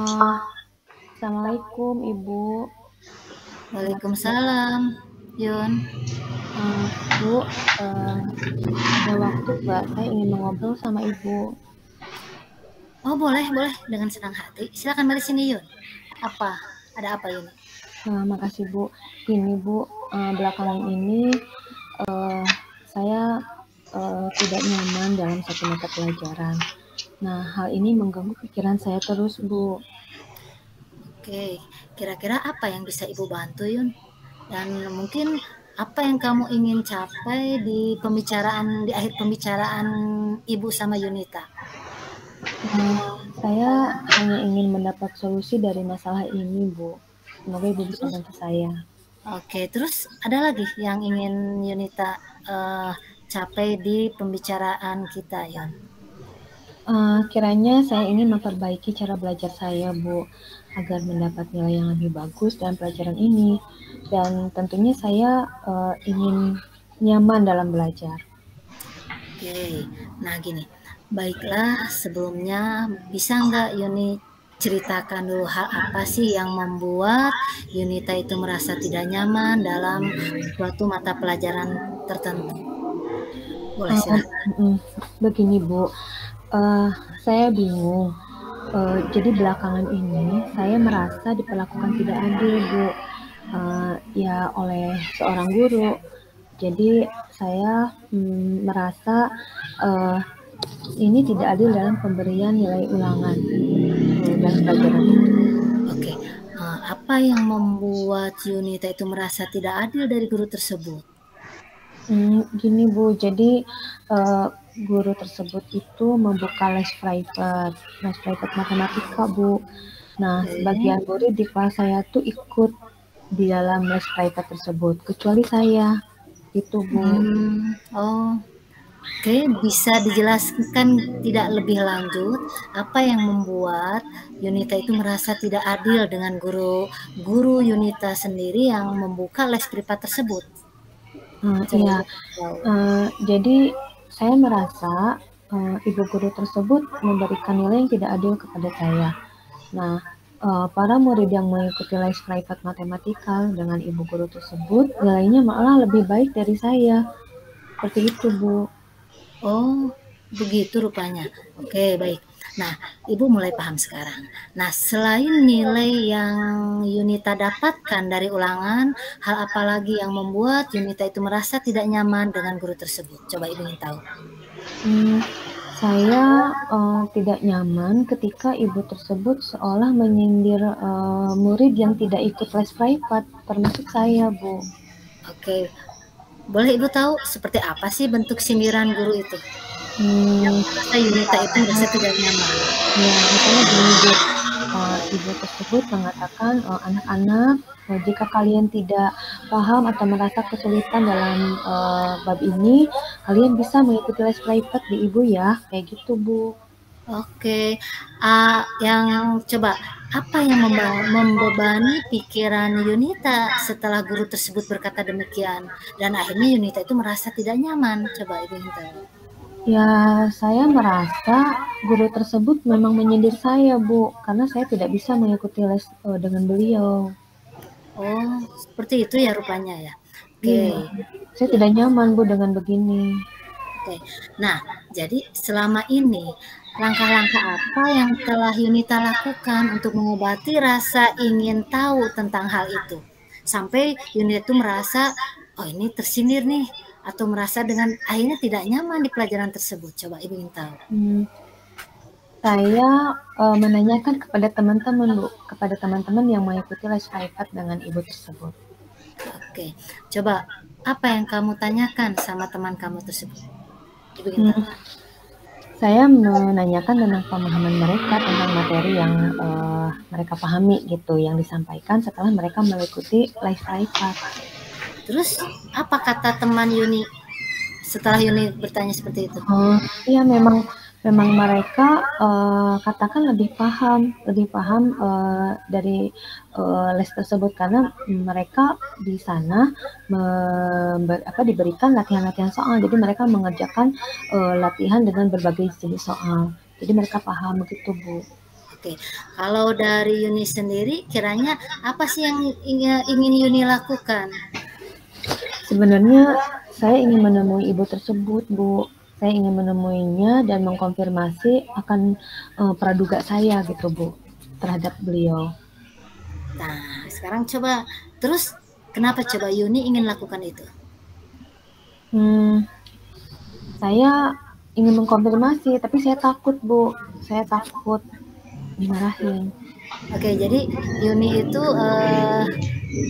Ah, Assalamualaikum Ibu. Selamat siang. Waalaikumsalam, Yun. Bu, ada waktu nggak? Saya ingin mengobrol sama Ibu. Oh, boleh, boleh. Dengan senang hati. Silakan mari sini, Yun. Apa? Ada apa, Yun? Makasih Bu. Gini Bu, belakangan ini saya tidak nyaman dalam satu mata pelajaran. Nah, hal ini mengganggu pikiran saya terus Bu. Oke, kira-kira apa yang bisa Ibu bantu, Yun? Dan mungkin apa yang kamu ingin capai di akhir pembicaraan Ibu sama Yunita? Saya hanya ingin mendapat solusi dari masalah ini Bu. Semoga Ibu bisa Terus, bantu saya. oke, terus ada lagi yang ingin Yunita eh, capai di pembicaraan kita, Yun? Kiranya saya ingin memperbaiki cara belajar saya, Bu, agar mendapat nilai yang lebih bagus dalam pelajaran ini. Dan tentunya saya ingin nyaman dalam belajar. Oke, nah gini, baiklah sebelumnya bisa nggak Yuni ceritakan dulu hal apa sih yang membuat Yunita itu merasa tidak nyaman dalam suatu mata pelajaran tertentu? Boleh Uh, silahkan. Begini, Bu, uh, saya bingung. Jadi belakangan ini saya merasa diperlakukan tidak adil, Bu, ya oleh seorang guru. Jadi saya merasa uh, ini tidak adil dalam pemberian nilai ulangan dalam pelajaran itu. Oke, apa yang membuat Yunita itu merasa tidak adil dari guru tersebut? Gini Bu, jadi guru tersebut itu membuka les private matematika Bu. Nah, Oke. sebagian murid di kelas saya tuh ikut di dalam les private tersebut, kecuali saya, itu Bu. Oh, oke, bisa dijelaskan tidak lebih lanjut apa yang membuat Yunita itu merasa tidak adil dengan guru Yunita sendiri yang membuka les privat tersebut? Coba Iya, Ibu kasih tahu. jadi saya merasa ibu guru tersebut memberikan nilai yang tidak adil kepada saya. Nah, para murid yang mengikuti les private matematika dengan ibu guru tersebut, nilainya malah lebih baik dari saya. Seperti itu, Bu. Oh, begitu rupanya. Oke, baik. Nah, Ibu mulai paham sekarang. Nah, selain nilai yang Yunita dapatkan dari ulangan, hal apa lagi yang membuat Yunita itu merasa tidak nyaman dengan guru tersebut? Coba Ibu ingin tahu. Hmm, saya tidak nyaman ketika ibu tersebut seolah menyindir murid yang tidak ikut les privat, termasuk saya, Bu. Oke, boleh Ibu tahu seperti apa sih bentuk sindiran guru itu? Yang Hmm, merasa Yunita itu merasa tidak nyaman. Ya, misalnya gini, Bu. Ibu tersebut mengatakan, anak-anak, jika kalian tidak paham atau merasa kesulitan dalam bab ini, kalian bisa mengikuti les private di Ibu ya, kayak gitu, Bu. Oke, yang coba apa yang membebani pikiran Yunita setelah guru tersebut berkata demikian dan akhirnya Yunita itu merasa tidak nyaman? Coba Ibu ingin tahu. Ya, saya merasa guru tersebut memang menyindir saya, Bu, karena saya tidak bisa mengikuti les dengan beliau. Oh, seperti itu ya rupanya ya. Oke, Iya, saya ya. tidak nyaman, Bu, dengan begini. Oke. Nah, jadi selama ini langkah-langkah apa yang telah Yunita lakukan untuk mengobati rasa ingin tahu tentang hal itu? Sampai Yunita itu merasa, oh ini tersindir nih, atau merasa dengan akhirnya tidak nyaman di pelajaran tersebut. Coba Ibu ingin tahu. Hmm, Saya menanyakan kepada teman-teman, Bu, kepada teman-teman yang mengikuti les privat dengan ibu tersebut. Oke, coba apa yang kamu tanyakan sama teman kamu tersebut? Ibu ingin tahu. Hmm, saya menanyakan tentang pemahaman mereka tentang materi yang mereka pahami gitu, yang disampaikan setelah mereka mengikuti les privat. Terus apa kata teman Yuni setelah Yuni bertanya seperti itu? Iya memang memang mereka katakan lebih paham dari les tersebut karena mereka di sana diberikan latihan-latihan soal, jadi mereka mengerjakan latihan dengan berbagai jenis soal. Jadi mereka paham begitu, Bu. Oke, kalau dari Yuni sendiri, kiranya apa sih yang ingin Yuni lakukan? Sebenarnya saya ingin menemui ibu tersebut, Bu. Saya ingin menemuinya dan mengkonfirmasi akan praduga saya gitu, Bu, terhadap beliau. Nah, sekarang coba terus kenapa coba Yuni ingin lakukan itu? Hmm, saya ingin mengkonfirmasi, tapi saya takut, Bu. Saya takut dimarahin. Oke, jadi Yuni itu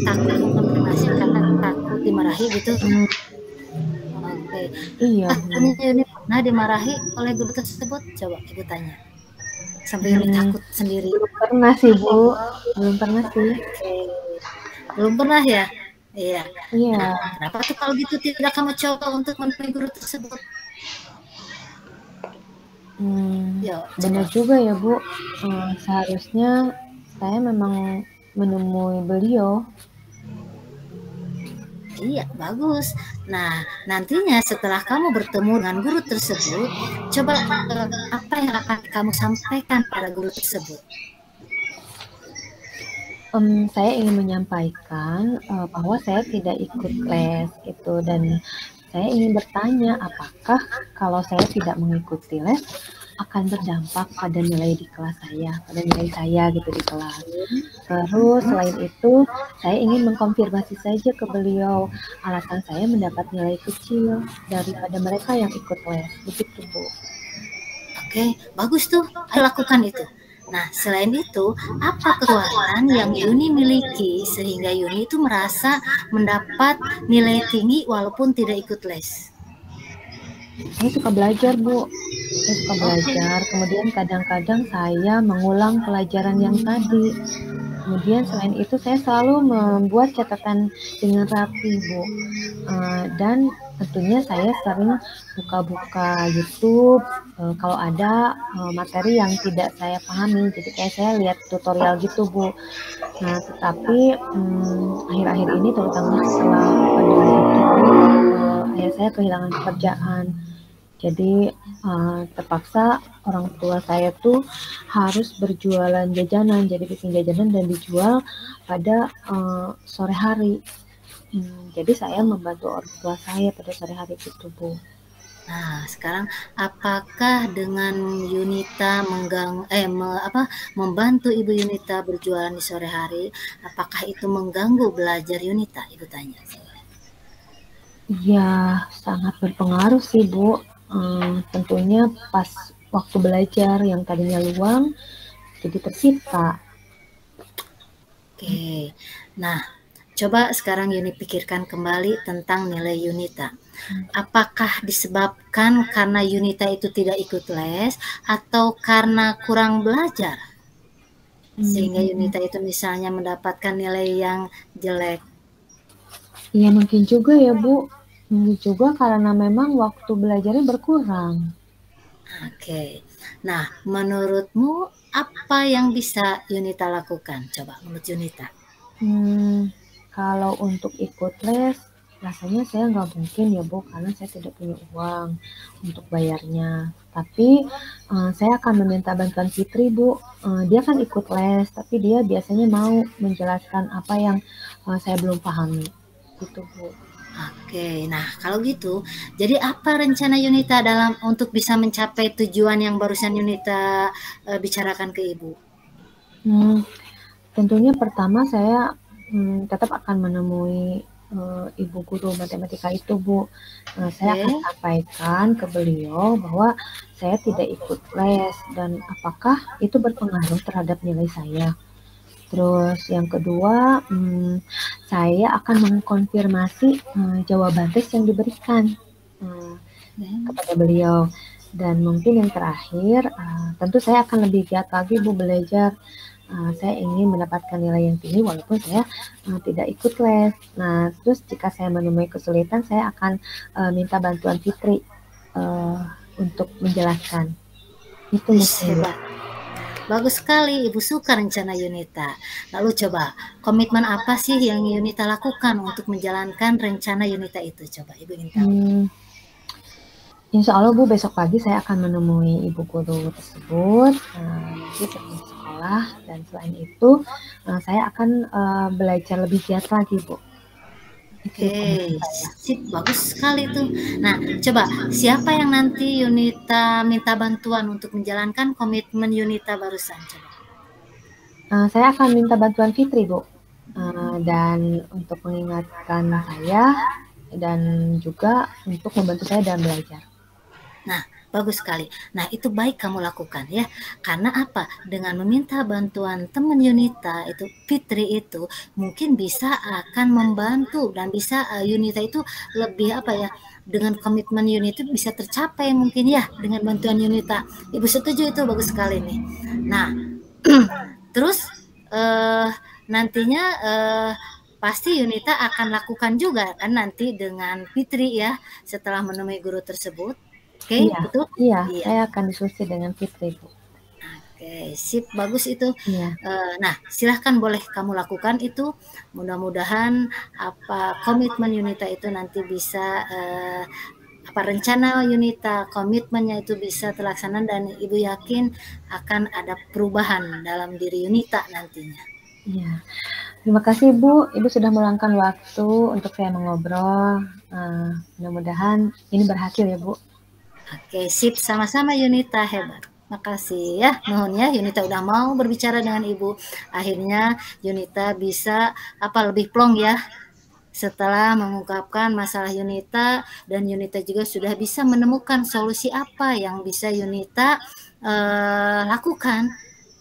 takut mengkonfirmasi karena takut dimarahi gitu. Hmm, Oke. iya, Ah, Bu. Yuni pernah dimarahi oleh guru tersebut? Coba Ibu tanya. Sampai Yuni Hmm, takut sendiri. belum pernah sih, Bu. Belum pernah sih. Oke. Belum pernah ya? Iya. Nah, Iya. kenapa tuh kalau gitu tidak kamu coba untuk menemui guru tersebut? Yuk, Benar coba. juga ya, Bu. Seharusnya saya memang menemui beliau. Iya, bagus. Nah, nantinya setelah kamu bertemu dengan guru tersebut, coba apa yang akan kamu sampaikan pada guru tersebut? Saya ingin menyampaikan bahwa saya tidak ikut les itu, dan saya ingin bertanya apakah kalau saya tidak mengikuti les akan berdampak pada nilai di kelas saya, pada nilai saya gitu di kelas. Terus selain itu, saya ingin mengkonfirmasi saja ke beliau alasan saya mendapat nilai kecil daripada mereka yang ikut les. Begitu, Bu. Oke, bagus tuh, lakukan itu. Nah, selain itu, apa kekuatan yang Yuni miliki sehingga Yuni itu merasa mendapat nilai tinggi walaupun tidak ikut les? Saya suka belajar, Bu. Saya suka Oke, belajar, kemudian kadang-kadang saya mengulang pelajaran yang tadi. Kemudian selain itu saya selalu membuat catatan dengan rapi, Bu. Dan tentunya saya sering buka-buka YouTube kalau ada materi yang tidak saya pahami. Jadi kayak saya lihat tutorial gitu, Bu. Nah, tetapi akhir-akhir ini terutama setelah pandemi itu, ayah saya kehilangan pekerjaan. Jadi terpaksa orang tua saya tuh harus berjualan jajanan, jadi bikin jajanan dan dijual pada sore hari. Jadi saya membantu orang tua saya pada sore hari itu, Bu. nah sekarang apakah dengan Yunita membantu Ibu Yunita berjualan di sore hari, apakah itu mengganggu belajar Yunita? Ibu tanya. Iya, sangat berpengaruh sih, Bu. Tentunya pas waktu belajar yang tadinya luang jadi tersita. Oke, nah coba sekarang Yuni pikirkan kembali tentang nilai Yunita. Apakah disebabkan karena Yunita itu tidak ikut les atau karena kurang belajar? Sehingga Hmm, Yunita itu misalnya mendapatkan nilai yang jelek. Iya mungkin juga ya, Bu. Mungkin juga karena memang waktu belajarnya berkurang. Oke. Nah, menurutmu apa yang bisa Yunita lakukan? Coba menurut Yunita. Kalau untuk ikut les, rasanya saya nggak mungkin ya, Bu, karena saya tidak punya uang untuk bayarnya. Tapi saya akan meminta bantuan Fitri, Bu. Dia kan ikut les, tapi dia biasanya mau menjelaskan apa yang saya belum pahami. Gitu, Bu. Oke, nah kalau gitu, jadi apa rencana Yunita dalam untuk bisa mencapai tujuan yang barusan Yunita bicarakan ke Ibu? Hmm, Tentunya pertama saya tetap akan menemui ibu guru matematika itu, Bu. Saya akan Oke. sampaikan ke beliau bahwa saya tidak ikut les dan apakah itu berpengaruh terhadap nilai saya. Terus yang kedua, saya akan mengkonfirmasi jawaban tes yang diberikan eh, kepada beliau. Dan mungkin yang terakhir, tentu saya akan lebih giat lagi, Bu, belajar. Saya ingin mendapatkan nilai yang tinggi walaupun saya tidak ikut les. Nah, terus jika saya menemui kesulitan, saya akan minta bantuan Fitri uh, untuk menjelaskan. Itu Wih, mungkin, Bu. hebat. Bagus sekali, Ibu suka rencana Yunita. Lalu coba, komitmen apa sih yang Yunita lakukan untuk menjalankan rencana Yunita itu? Coba Ibu ingin tahu. Hmm, Insya Allah, Bu, besok pagi saya akan menemui ibu guru tersebut. Nanti sebelum sekolah sekolah, dan selain itu saya akan belajar lebih giat lagi, Bu. Itu komitmen Oke, saya. sip, bagus sekali tuh. Nah, coba siapa yang nanti Yunita minta bantuan untuk menjalankan komitmen Yunita barusan? Coba. Saya akan minta bantuan Fitri, Bu, dan untuk mengingatkan saya dan juga untuk membantu saya dalam belajar. Nah, bagus sekali. Nah, itu baik kamu lakukan ya. Karena apa? Dengan meminta bantuan teman Yunita itu Fitri itu mungkin bisa akan membantu dan bisa Yunita itu lebih apa ya? Dengan komitmen Yunita bisa tercapai mungkin ya dengan bantuan Yunita. Ibu setuju itu bagus sekali nih. Nah, terus eh, nantinya pasti Yunita akan lakukan juga kan nanti dengan Fitri ya setelah menemui guru tersebut. Oke, Iya, betul? iya, Iya. saya akan diskusi dengan Fitri, Bu. Oke, sip, bagus itu. Iya. Nah, silahkan boleh kamu lakukan itu. Mudah-mudahan apa komitmen Yunita itu nanti bisa apa rencana Yunita, komitmennya itu bisa terlaksana dan Ibu yakin akan ada perubahan dalam diri Yunita nantinya. Iya. Terima kasih, Bu. Ibu sudah meluangkan waktu untuk saya mengobrol. Mudah-mudahan ini berhasil ya, Bu. Oke, sip, sama-sama Yunita, hebat. Makasih ya, nuhun ya Yunita udah mau berbicara dengan Ibu. Akhirnya Yunita bisa apa lebih plong ya setelah mengungkapkan masalah Yunita dan Yunita juga sudah bisa menemukan solusi apa yang bisa Yunita lakukan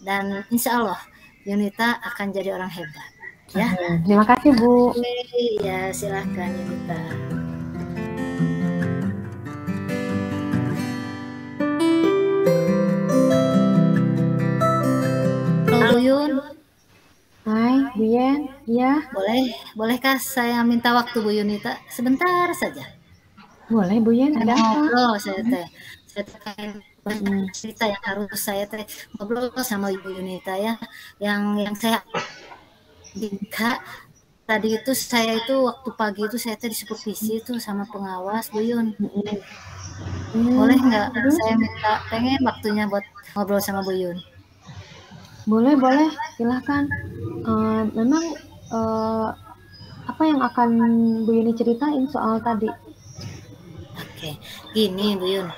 dan insya Allah Yunita akan jadi orang hebat ya. Terima kasih, Bu. Oke, ya silahkan Yunita. Halo Bu Yun. Hai, Bu Yen. Iya. Bolehkah saya minta waktu Bu Yunita sebentar saja? Boleh, Bu Yen. Ada apa? Ngobrol saya teh. Saya pengen banyak cerita yang harus saya teh ngobrol sama Ibu Yunita ya. Yang saya Dika tadi itu saya itu waktu pagi itu saya teh disupervisi itu sama pengawas Bu Yun. Boleh nggak saya minta pengen waktunya buat ngobrol sama Bu Yun? Boleh, boleh. Silahkan. Memang apa yang akan Bu Yuni ceritain soal tadi? Oke, gini Bu Yun.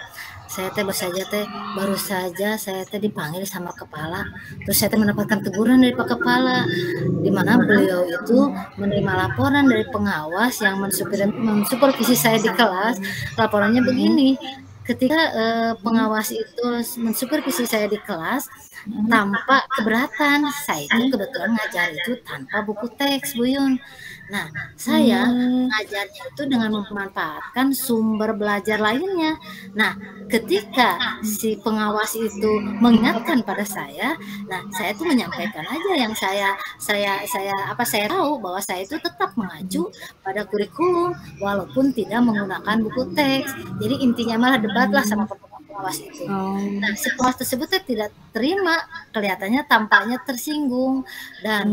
Saya teh baru saja saya teh dipanggil sama kepala. Terus saya teh mendapatkan teguran dari Pak Kepala di mana beliau itu menerima laporan dari pengawas yang mensupervisi saya di kelas. Laporannya begini, ketika pengawas itu mensupervisi saya di kelas tanpa keberatan, saya itu kebetulan ngajar itu tanpa buku teks Bu Yun. Nah, saya ngajarnya itu dengan memanfaatkan sumber belajar lainnya. Nah, ketika si pengawas itu mengingatkan pada saya, nah saya itu menyampaikan aja yang saya tahu bahwa saya itu tetap mengacu pada kurikulum walaupun tidak menggunakan buku teks. Jadi intinya malah debat lah sama pengawas itu. Nah, si pengawas tersebut tidak terima, kelihatannya tampaknya tersinggung dan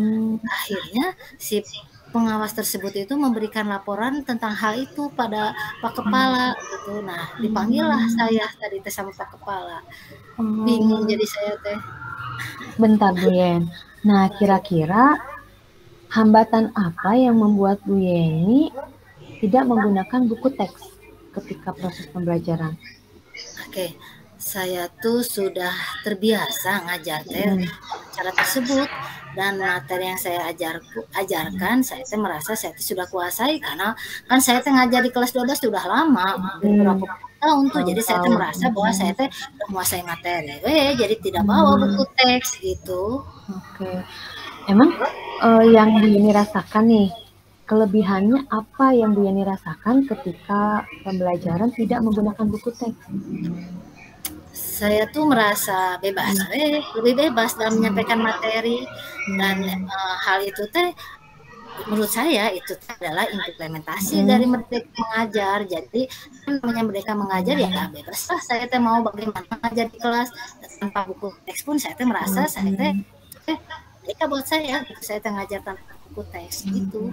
akhirnya si pengawas tersebut itu memberikan laporan tentang hal itu pada Pak Kepala gitu. Nah, dipanggillah saya tadi teh sama Pak Kepala. Bingung jadi saya teh. Bentar Bu Yen. Nah, kira-kira hambatan apa yang membuat Bu Yeni tidak menggunakan buku teks ketika proses pembelajaran? Oke, saya tuh sudah terbiasa ngajar cara tersebut dan materi yang saya ajarkan saya teh merasa saya sudah kuasai karena kan saya teh ngajar di kelas 12 sudah lama beberapa tahun tuh jadi saya teh merasa bahwa saya teh udah menguasai materi jadi tidak bawa buku teks gitu. Oke. Emang yang Bu Yeni rasakan nih, kelebihannya apa yang Bu Yeni rasakan ketika pembelajaran tidak menggunakan buku teks? Saya tuh merasa bebas, lebih bebas dalam menyampaikan materi dan hal itu teh menurut saya itu adalah implementasi dari Merdeka Mengajar. Jadi namanya Merdeka Mengajar ya bebas lah saya teh mau bagaimana mengajar di kelas tanpa buku teks pun saya teh merasa saya teh mereka buat saya gitu, saya teh ngajar tanpa buku teks gitu.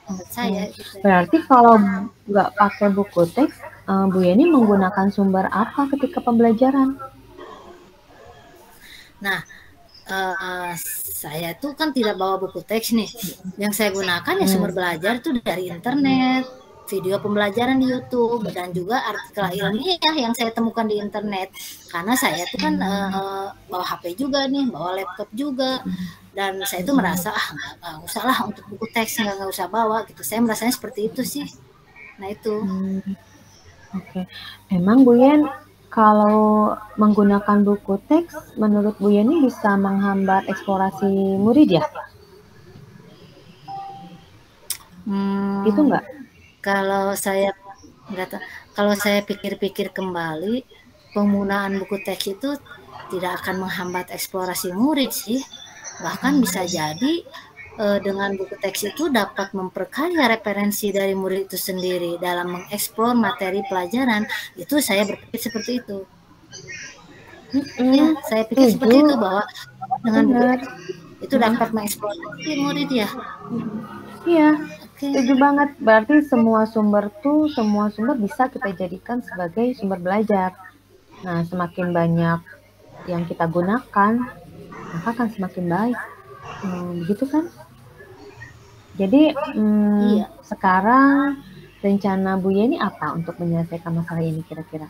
Menurut saya gitu. Berarti kalau nggak pakai buku teks, Bu Yeni menggunakan sumber apa ketika pembelajaran? Nah, saya tuh kan tidak bawa buku teks nih. Yang saya gunakan ya sumber belajar itu dari internet, video pembelajaran di YouTube, dan juga artikel ilmiah yang saya temukan di internet. Karena saya tuh kan bawa HP juga nih, bawa laptop juga, dan saya tuh merasa nggak usah lah untuk buku teks, nggak usah bawa gitu. Saya merasanya seperti itu sih. Nah itu. Oke. Emang Bu Yen, kalau menggunakan buku teks, menurut Bu Yen ini bisa menghambat eksplorasi murid ya? Itu enggak? Kalau saya kalau saya pikir-pikir kembali, penggunaan buku teks itu tidak akan menghambat eksplorasi murid sih. Bahkan bisa jadi dengan buku teks itu dapat memperkaya referensi dari murid itu sendiri dalam mengeksplor materi pelajaran. Itu saya berpikir seperti itu. Ya, saya pikir seperti itu, bahwa dengan buku teks itu dapat mengeksplorasi murid ya. Iya, setuju banget. Berarti semua sumber bisa kita jadikan sebagai sumber belajar. Nah, semakin banyak yang kita gunakan, maka akan semakin baik. Begitu kan? Jadi, Iya. sekarang rencana Bu Yeni apa untuk menyelesaikan masalah ini kira-kira?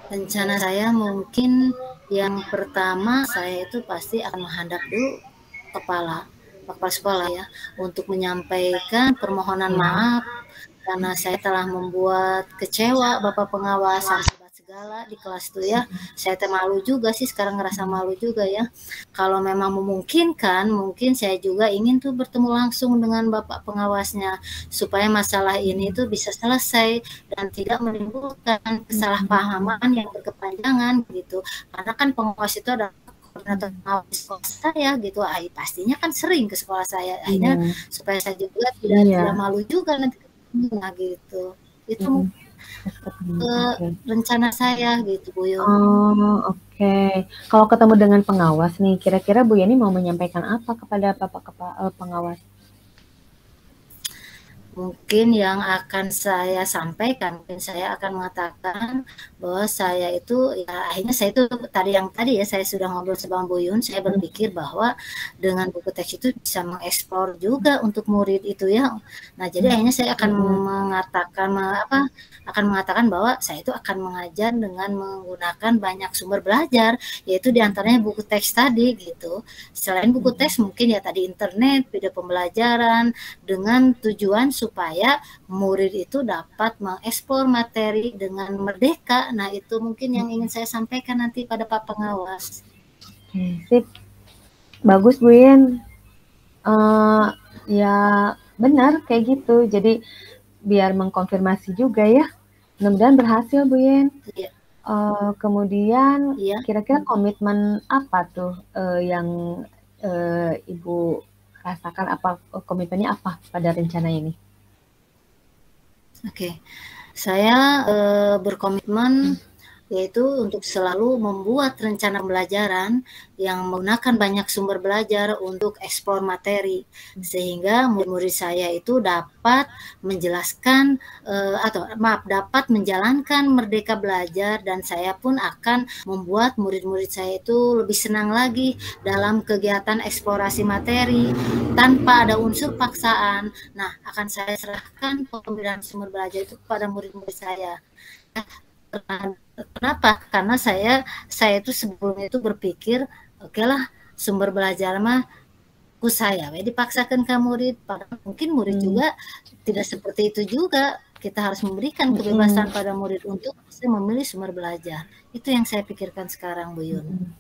Rencana saya mungkin yang pertama, saya itu pasti akan menghadap dulu kepala sekolah ya, untuk menyampaikan permohonan maaf karena saya telah membuat kecewa Bapak pengawas sampai segala di kelas tuh ya. Saya malu juga sih, sekarang ngerasa malu juga ya. Kalau memang memungkinkan, mungkin saya juga ingin tuh bertemu langsung dengan Bapak pengawasnya supaya masalah ini tuh bisa selesai dan tidak menimbulkan kesalahpahaman yang berkepanjangan gitu. Karena kan pengawas itu adalah koordinator pengawas di sekolah saya gitu. Pastinya kan sering ke sekolah saya. Akhirnya supaya saya juga tidak malu juga nanti gitu. Itu rencana saya gitu, Bu Yun. Oke. Kalau ketemu dengan pengawas nih, kira-kira Bu Yeni mau menyampaikan apa kepada Bapak pengawas? Mungkin yang akan saya sampaikan, mungkin saya akan mengatakan bahwa saya itu, ya akhirnya saya itu tadi ya saya sudah ngobrol sama Bu Yun, saya berpikir bahwa dengan buku teks itu bisa mengeksplor juga untuk murid itu ya. Nah, jadi akhirnya saya akan mengatakan bahwa saya itu akan mengajar dengan menggunakan banyak sumber belajar, yaitu diantaranya buku teks tadi gitu. Selain buku teks mungkin ya tadi internet, video pembelajaran, dengan tujuan supaya murid itu dapat mengeksplor materi dengan merdeka. Nah, itu mungkin yang ingin saya sampaikan nanti pada Pak Pengawas. Sip. Bagus, Bu Yen. Ya, benar kayak gitu. Jadi, biar mengkonfirmasi juga ya. Mudah-mudahan berhasil, Bu Yen. Iya. Kemudian, kira-kira komitmen apa tuh yang Ibu rasakan, apa komitmennya apa pada rencana ini? Oke, saya berkomitmen yaitu untuk selalu membuat rencana pembelajaran yang menggunakan banyak sumber belajar untuk eksplor materi, sehingga murid-murid saya itu dapat menjelaskan dapat menjalankan merdeka belajar, dan saya pun akan membuat murid-murid saya itu lebih senang lagi dalam kegiatan eksplorasi materi tanpa ada unsur paksaan. Nah, akan saya serahkan pemberian sumber belajar itu kepada murid-murid saya. Kenapa? Karena saya itu sebelumnya itu berpikir, oke lah sumber belajar mah ku saya dipaksakan ke murid, padahal mungkin murid juga tidak seperti itu juga. Kita harus memberikan kebebasan pada murid untuk bisa memilih sumber belajar. Itu yang saya pikirkan sekarang, Bu Yun.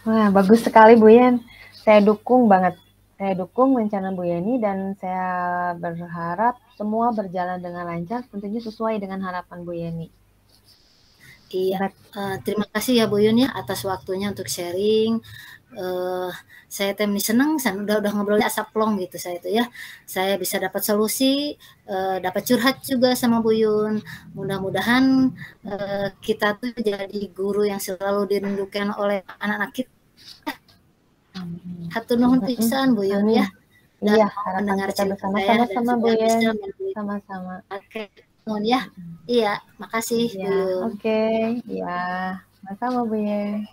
Wah, bagus sekali Bu Yen. Saya dukung banget. Saya dukung rencana Bu Yeni dan saya berharap semua berjalan dengan lancar, tentunya sesuai dengan harapan Bu Yeni. Iya, terima kasih ya Bu Yun ya atas waktunya untuk sharing. Saya senang, udah ngobrol asa plong gitu saya itu ya. Saya bisa dapat solusi, dapat curhat juga sama Bu Yun. Mudah-mudahan kita tuh jadi guru yang selalu dirindukan oleh anak-anak kita. Hatur nuhun pisan Bu Yun ya. Iya, mendengar cerita saya sama-sama Bu Yun. Sama-sama. Oke, nuhun ya. Iya, makasih Bu Yun. Oke, iya. Sama-sama Bu Ye.